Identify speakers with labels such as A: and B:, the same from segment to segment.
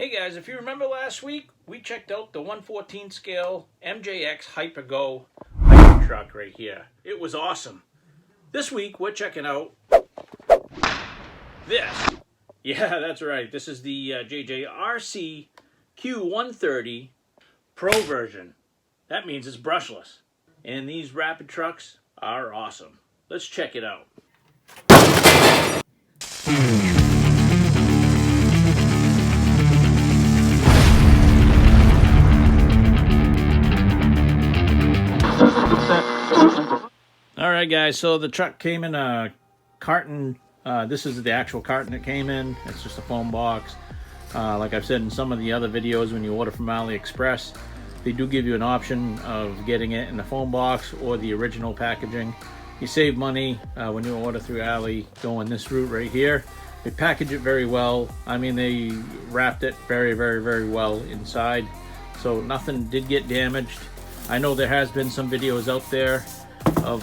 A: Hey guys, if you remember last week, we checked out the 1/14 scale MJX Hyper-Go Hyper truck right here. It was awesome. This week we're checking out this. Yeah, that's right. This is the JJRC Q-130 Pro version. That means it's brushless. And these rapid trucks are awesome. Let's check it out. Alright guys, so the truck came in a carton. This is the actual carton it came in. It's just a foam box. Like I've said in some of the other videos, when you order from AliExpress, they do give you an option of getting it in the foam box or the original packaging. You save money when you order through Ali going this route right here. They package it very well. I mean, they wrapped it very well inside, so nothing did get damaged. I know there has been some videos out there of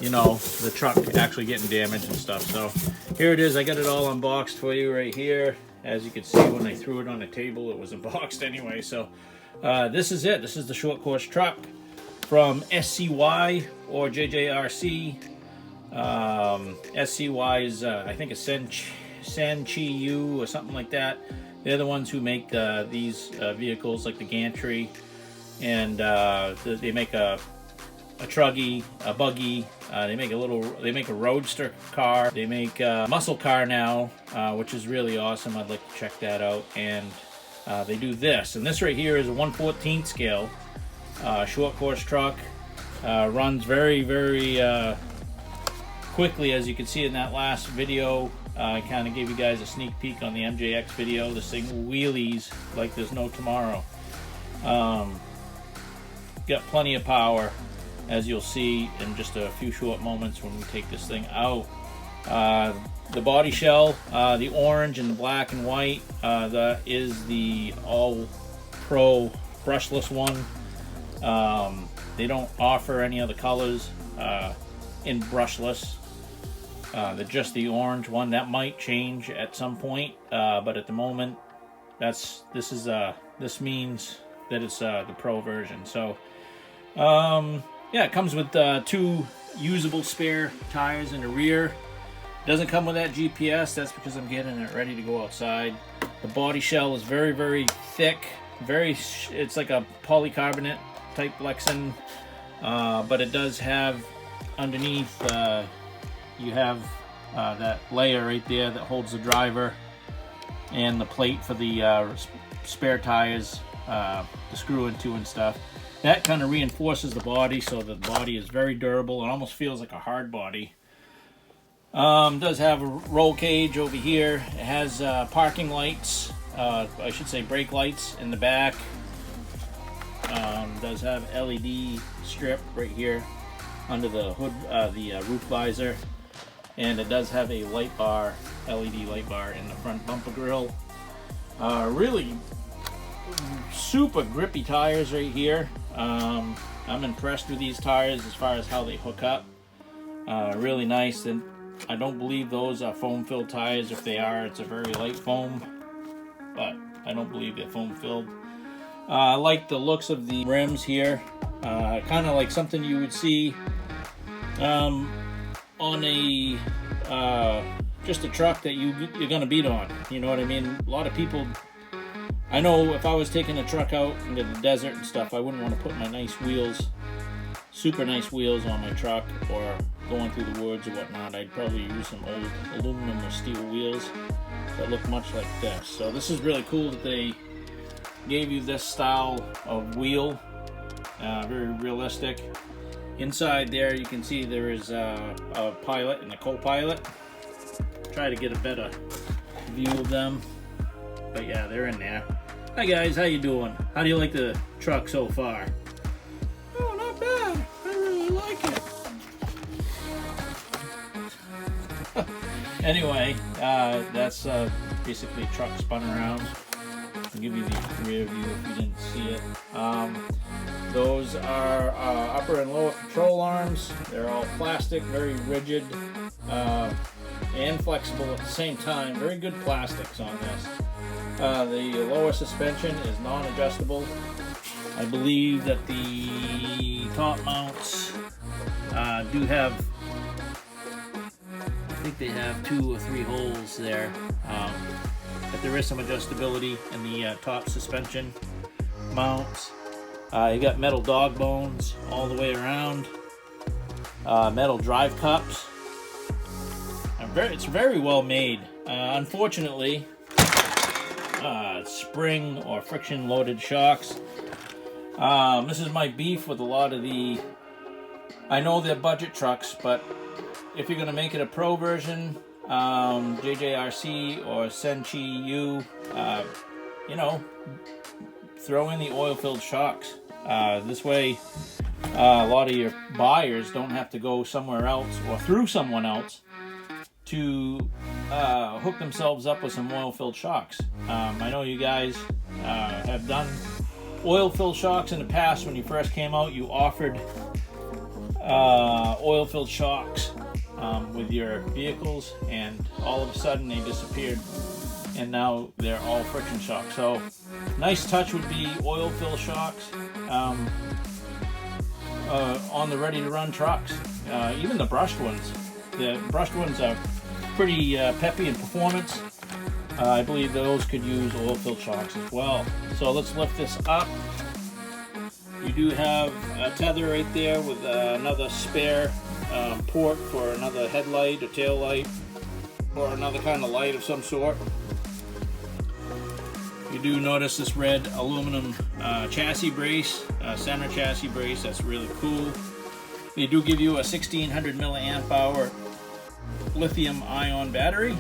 A: you know, the truck actually getting damaged and stuff. So here it is. I got it all unboxed for you right here. As you can see, when I threw it on the table, it was unboxed anyway. So this is it. This is the short course truck from SCY or JJRC. SCY is I think a Sanchiu or something like that. They're the ones who make these vehicles, like the gantry, and they make a truggy, a buggy. They make a roadster car. They make a muscle car now, which is really awesome. I'd like to check that out. And they do this, and this right here is a 1/14 scale short course truck. Runs very quickly, as you can see in that last video. I kind of gave you guys a sneak peek on the MJX video. This thing wheelies like there's no tomorrow. Got plenty of power, as you'll see in just a few short moments when we take this thing out. The body shell, the orange and the black and white, that is the all pro brushless one. They don't offer any other colors in brushless. They're just the orange one. That might change at some point, but at the moment, this means that it's the pro version. So yeah, it comes with 2 usable spare tires in the rear. Doesn't come with that GPS. That's because I'm getting it ready to go outside. The body shell is very thick. It's like a polycarbonate type Lexan, but it does have underneath. You have that layer right there that holds the driver and the plate for the spare tires to screw into and stuff. That kind of reinforces the body, so the body is very durable. It almost feels like a hard body. Does have a roll cage over here. It has parking lights, I should say brake lights in the back. Does have LED strip right here under the hood, the roof visor. And it does have a light bar, LED light bar in the front bumper grill. Really super grippy tires right here. I'm impressed with these tires as far as how they hook up. Really nice, and I don't believe those are foam filled tires. If they are, it's a very light foam, but I don't believe they're foam filled. I like the looks of the rims here. Kind of like something you would see on a just a truck that you're gonna beat on. You know what I mean? A lot of people, I know if I was taking a truck out into the desert and stuff, I wouldn't want to put my nice wheels, super nice wheels on my truck, or going through the woods or whatnot. I'd probably use some old aluminum or steel wheels that look much like this. So this is really cool that they gave you this style of wheel. Very realistic. Inside there you can see there is a pilot and a co-pilot. Try to get a better view of them. But yeah, they're in there. Hi guys, how you doing? How do you like the truck so far? Oh, not bad. I really like it. Anyway, that's basically a truck spun around. I'll give you the rear view if you didn't see it. Those are upper and lower control arms. They're all plastic, very rigid. and flexible at the same time. Very good plastics on this. The lower suspension is non-adjustable. I believe that the top mounts do have, I think they have 2 or 3 holes there, but there is some adjustability in the top suspension mounts. You got metal dog bones all the way around, metal drive cups. It's very well made. Unfortunately, spring or friction loaded shocks. This is my beef with a lot of the, I know they're budget trucks, but if you're going to make it a pro version, JJRC or Senchi U, you know, throw in the oil-filled shocks. This way, a lot of your buyers don't have to go somewhere else or through someone else to hook themselves up with some oil-filled shocks. I know you guys have done oil-filled shocks in the past. When you first came out, you offered oil-filled shocks with your vehicles, and all of a sudden they disappeared, and now they're all friction shocks. So nice touch would be oil-filled shocks on the ready-to-run trucks. Even the brushed ones. The brushed ones are pretty peppy in performance. I believe those could use oil-filled shocks as well. So let's lift this up. You do have a tether right there with another spare port for another headlight or tail light or another kind of light of some sort. You do notice this red aluminum chassis brace, center chassis brace. That's really cool. They do give you a 1600 milliamp hour lithium ion battery.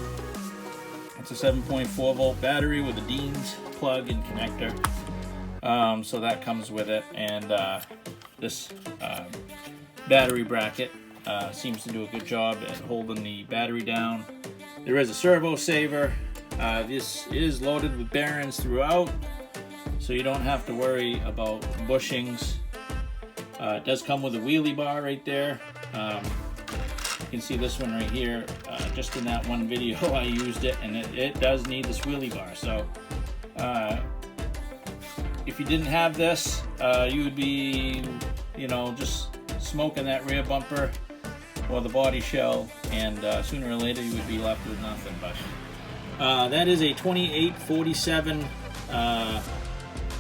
A: It's a 7.4 volt battery with a Dean's plug and connector. So that comes with it, and this battery bracket seems to do a good job at holding the battery down. There is a servo saver. This is loaded with bearings throughout, so you don't have to worry about bushings. It does come with a wheelie bar right there. You can see this one right here. Just in that one video I used it, and it does need this wheelie bar. So if you didn't have this, you would be, you know, just smoking that rear bumper or the body shell, and sooner or later you would be left with nothing. But that is a 2847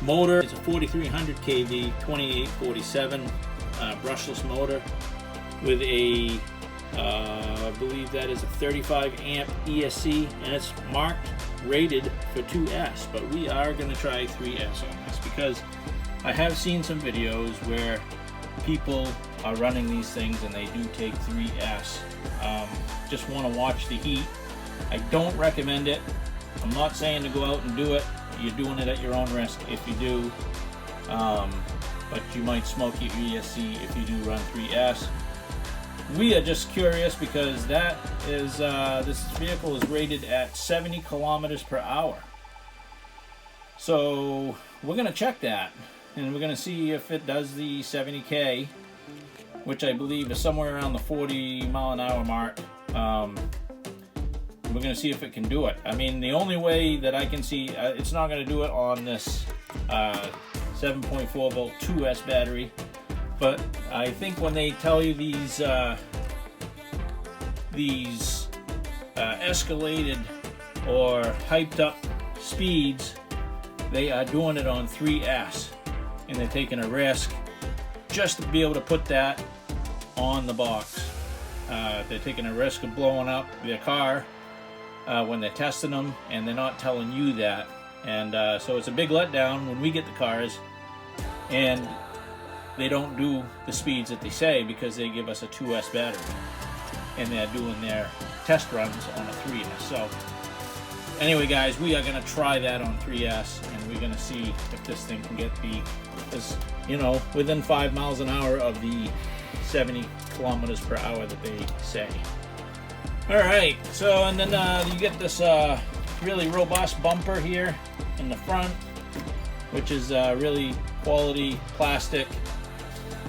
A: motor. It's a 4300 kV 2847 brushless motor with a I believe that is a 35 amp ESC, and it's marked rated for 2S, but we are going to try 3S on this because I have seen some videos where people are running these things and they do take 3S. Just want to watch the heat. I don't recommend it. I'm not saying to go out and do it. You're doing it at your own risk if you do, but you might smoke your ESC if you do run 3S. We are just curious because that is this vehicle is rated at 70 kilometers per hour. So we're going to check that, and we're going to see if it does the 70K, which I believe is somewhere around the 40 mile an hour mark. We're going to see if it can do it. I mean, the only way that I can see, it's not going to do it on this 7.4 volt 2S battery. But I think when they tell you these escalated or hyped up speeds, they are doing it on 3S, and they're taking a risk just to be able to put that on the box. They're taking a risk of blowing up their car when they're testing them, and they're not telling you that. And so it's a big letdown when we get the cars and they don't do the speeds that they say, because they give us a 2S battery and they're doing their test runs on a 3S. So anyway, guys, we are going to try that on 3S, and we're going to see if this thing can get you know, within 5 miles an hour of the 70 kilometers per hour that they say. All right, so and then you get this really robust bumper here in the front, which is really quality plastic.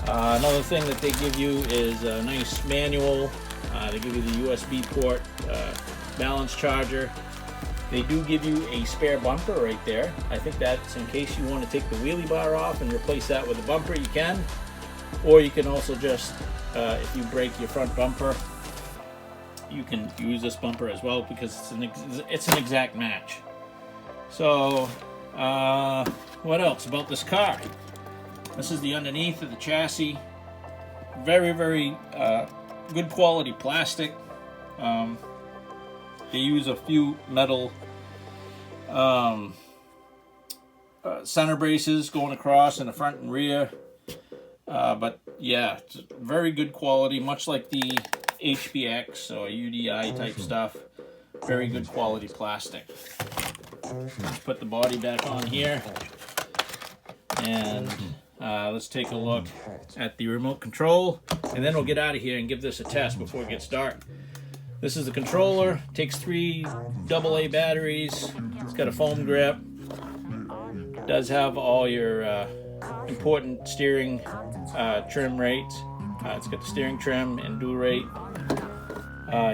A: Another thing that they give you is a nice manual. They give you the USB port, balance charger, They do give you a spare bumper right there. I think that's in case you want to take the wheelie bar off and replace that with a bumper, you can. Or you can also just, if you break your front bumper, you can use this bumper as well, because it's an exact match. So, what else about this car? This is the underneath of the chassis. Very, very good quality plastic. They use a few metal center braces going across in the front and rear. But yeah, it's very good quality, much like the HBX or UDI type stuff. Very good quality plastic. Let's put the body back on here. And let's take a look at the remote control. And then we'll get out of here and give this a test before it gets dark. This is the controller. Takes 3 AA batteries. It's got a foam grip. It does have all your important steering trim rates. It's got the steering trim and dual rate.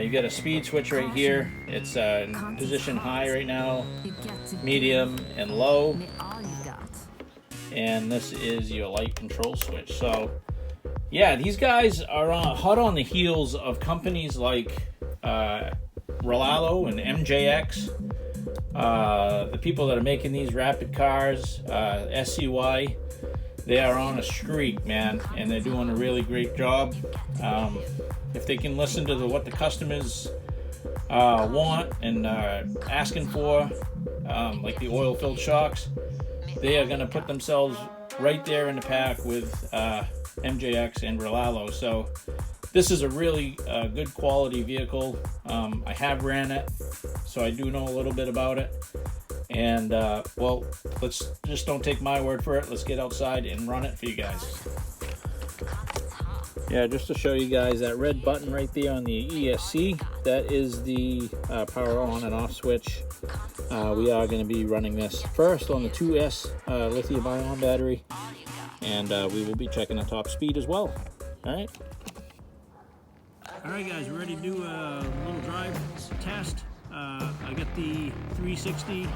A: You got a speed switch right here. It's in position high right now, medium, and low. And this is your light control switch. So yeah, these guys are hot on the heels of companies like Rolalo and MJX. The people that are making these rapid cars, SCY, they are on a streak, man, and they're doing a really great job. If they can listen to what the customers want and asking for, like the oil-filled shocks, they are going to put themselves right there in the pack with MJX and Rolalo. So this is a really good quality vehicle. I have ran it, so I do know a little bit about it. And well, let's just don't take my word for it. Let's get outside and run it for you guys. Yeah, just to show you guys that red button right there on the ESC, that is the power on and off switch. We are going to be running this first on the 2S lithium ion battery, and we will be checking the top speed as well. All right guys, we're ready to do a little drive test. I got the 360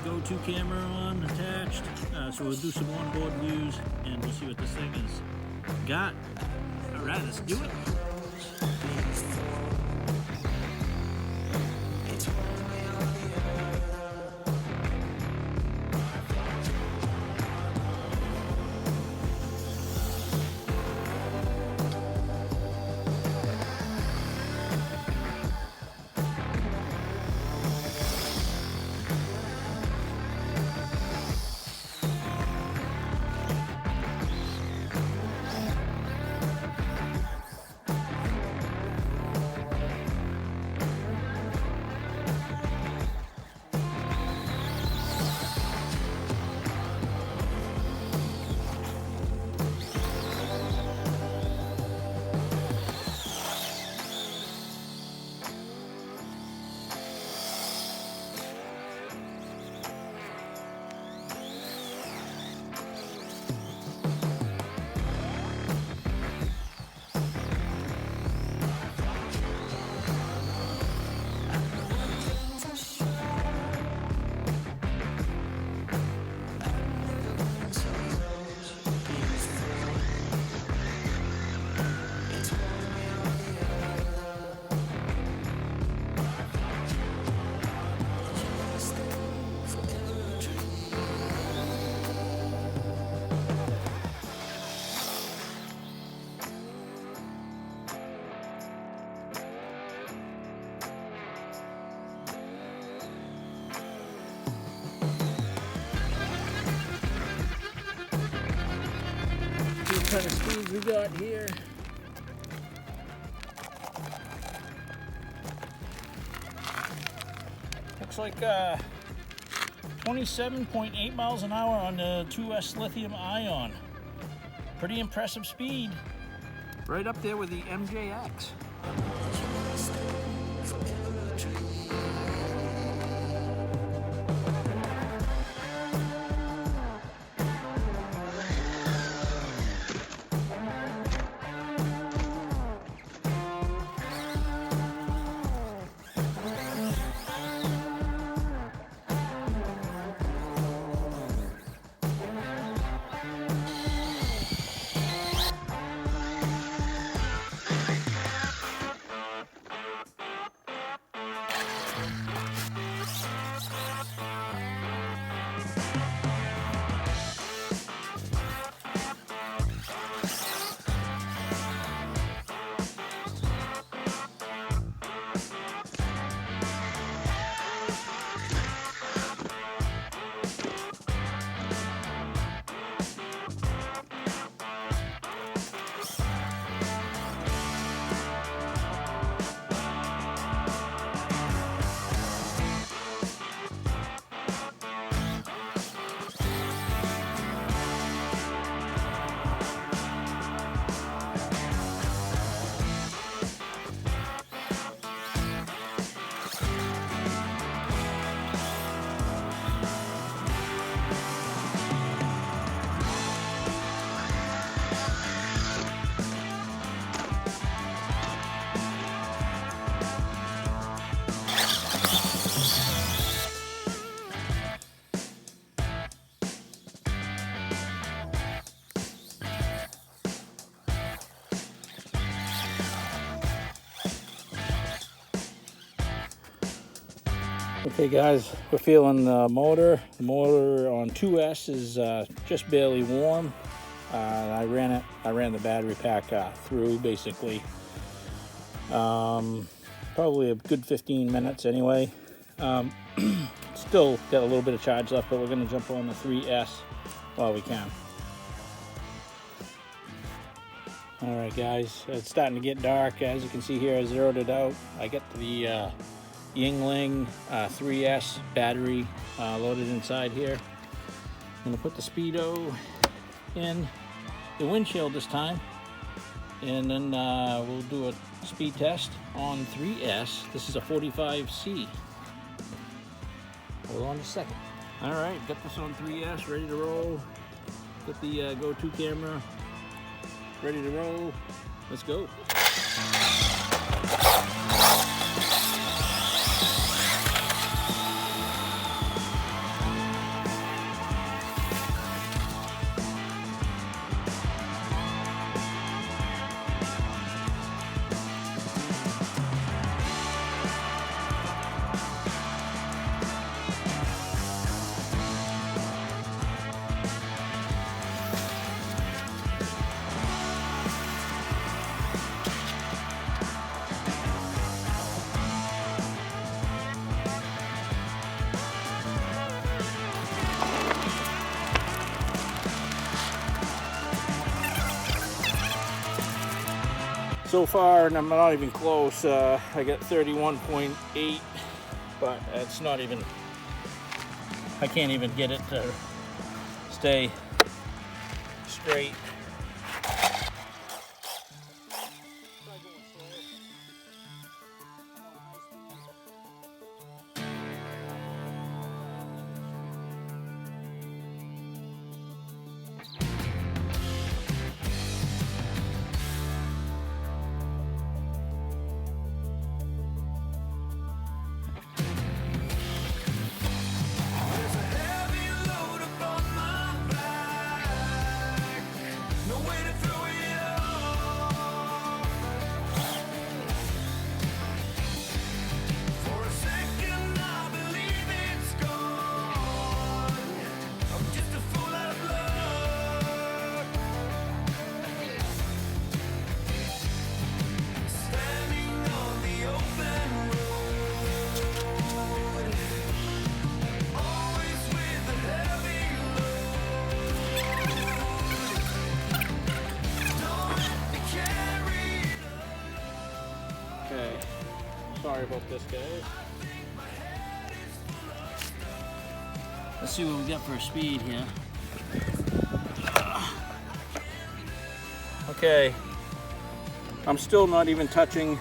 A: go-to camera on attached, so we'll do some onboard views and we'll see what this thing is got. All right, let's do it. What kind of speed we got here? Looks like 27.8 miles an hour on the 2S lithium ion. Pretty impressive speed. Right up there with the MJX. Okay guys, we're feeling the motor. The motor on 2S is just barely warm. I ran the battery pack through basically. Probably a good 15 minutes anyway. Still got a little bit of charge left, but we're going to jump on the 3S while we can. Alright guys, it's starting to get dark. As you can see here, I zeroed it out. I got the Yingling 3S battery loaded inside here. I'm going to put the speedo in the windshield this time, and then we'll do a speed test on 3S. This is a 45C. Hold on a second. Alright, got this on 3S, ready to roll. Got the go-to camera ready to roll. Let's go. So far, and I'm not even close, I got 31.8, but it's not even, I can't even get it to stay straight. Sorry about this, guys. Let's see what we got for speed here. Okay, I'm still not even touching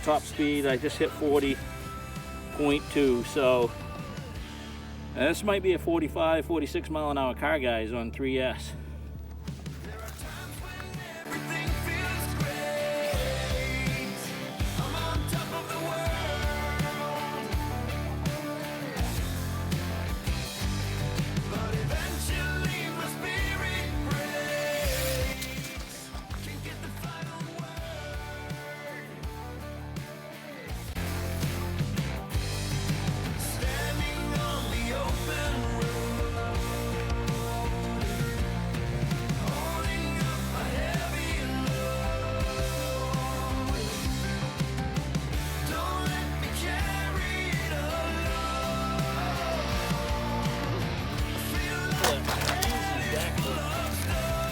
A: top speed. I just hit 40.2, so this might be a 45, 46 mile an hour car, guys, on 3S.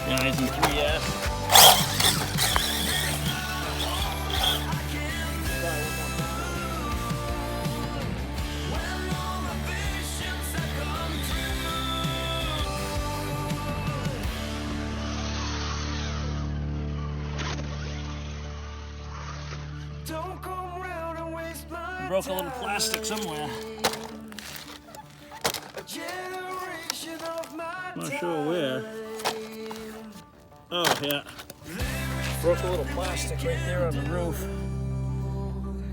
A: Guys in 3S. Broke a little plastic somewhere. Not sure where. Oh yeah, broke a little plastic right there on the roof.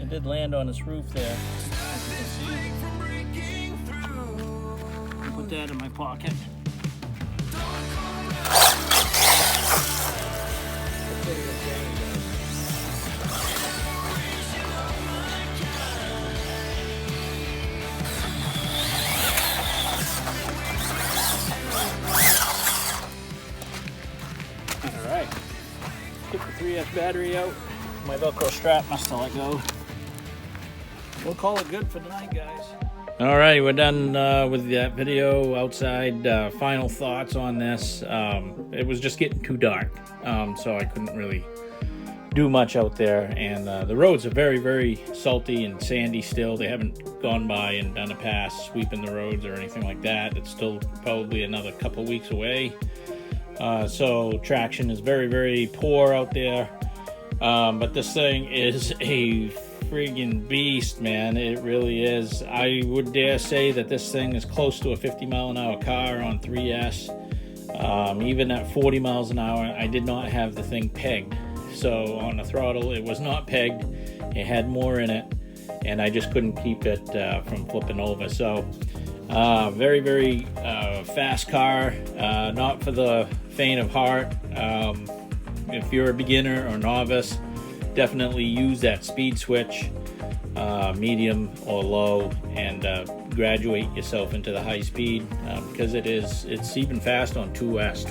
A: It did land on this roof there, as you can see. I'll put that in my pocket. 3S battery out. My Velcro strap must have let go. We'll call it good for tonight, guys. All right, we're done with that video outside. Final thoughts on this. It was just getting too dark, so I couldn't really do much out there. And the roads are very, very salty and sandy still. They haven't gone by and done a pass sweeping the roads or anything like that. It's still probably another couple weeks away. So traction is very, very poor out there. But this thing is a friggin' beast, man. It really is. I would dare say that this thing is close to a 50-mile-an-hour car on 3S. Even at 40 miles an hour, I did not have the thing pegged. So on the throttle, it was not pegged. It had more in it, and I just couldn't keep it from flipping over. So very, very fast car. Not for the faint of heart. If you're a beginner or novice, definitely use that speed switch, medium or low, and graduate yourself into the high speed, because it's even fast on 2S.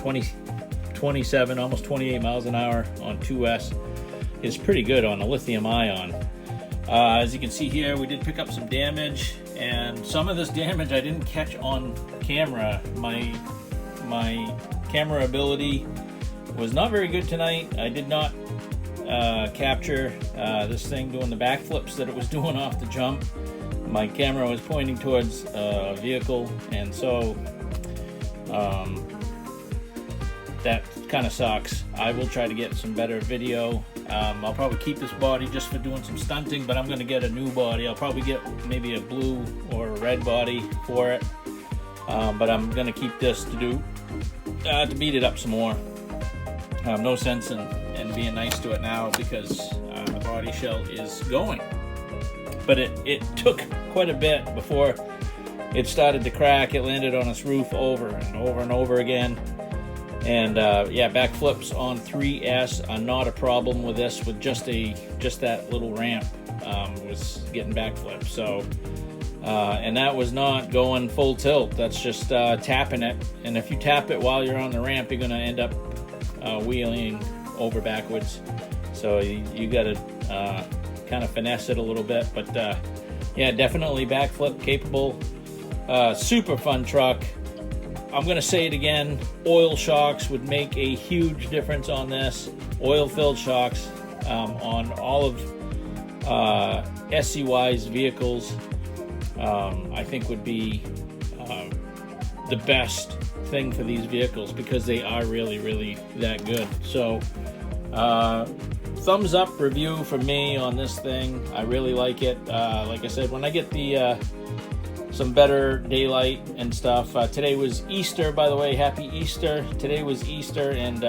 A: 27, almost 28 miles an hour on 2S is pretty good on a lithium ion. As you can see here, we did pick up some damage, and some of this damage I didn't catch on camera. My camera ability was not very good tonight. I did not capture this thing doing the backflips that it was doing off the jump. My camera was pointing towards a vehicle, and so that kind of sucks. I will try to get some better video. I'll probably keep this body just for doing some stunting, but I'm going to get a new body. I'll probably get maybe a blue or a red body for it, but I'm going to keep this to beat it up some more. No sense in being nice to it now, because the body shell is going. But it took quite a bit before it started to crack. It landed on its roof over and over and over again. And yeah, backflips on 3S are not a problem with this. With just that little ramp was getting backflips. So and that was not going full tilt. That's just tapping it. And if you tap it while you're on the ramp, you're going to end up wheeling over backwards. So you got to kind of finesse it a little bit. But yeah, definitely backflip capable. Super fun truck. I'm going to say it again, oil shocks would make a huge difference on this. Oil-filled shocks on all of SCY's vehicles, I think would be the best thing for these vehicles, because they are really, really that good. So thumbs up review for me on this thing. I really like it. Like I said, when I get the some better daylight and stuff. Today was Easter, by the way. Happy Easter. Today was Easter, and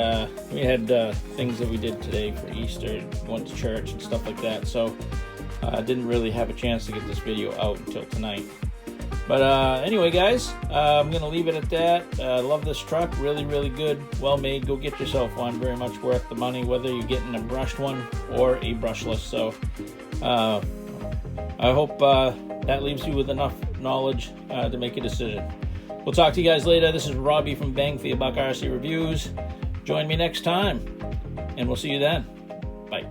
A: we had things that we did today for Easter. Went to church and stuff like that. So I didn't really have a chance to get this video out until tonight. But anyway, guys, I'm going to leave it at that. Love this truck. Really, really good. Well made. Go get yourself one. Very much worth the money, whether you're getting a brushed one or a brushless. So I hope that leaves you with enough knowledge to make a decision. We'll talk to you guys later. This is Robbie from Bang for Your Buck RC Reviews. Join me next time, and we'll see you then. Bye.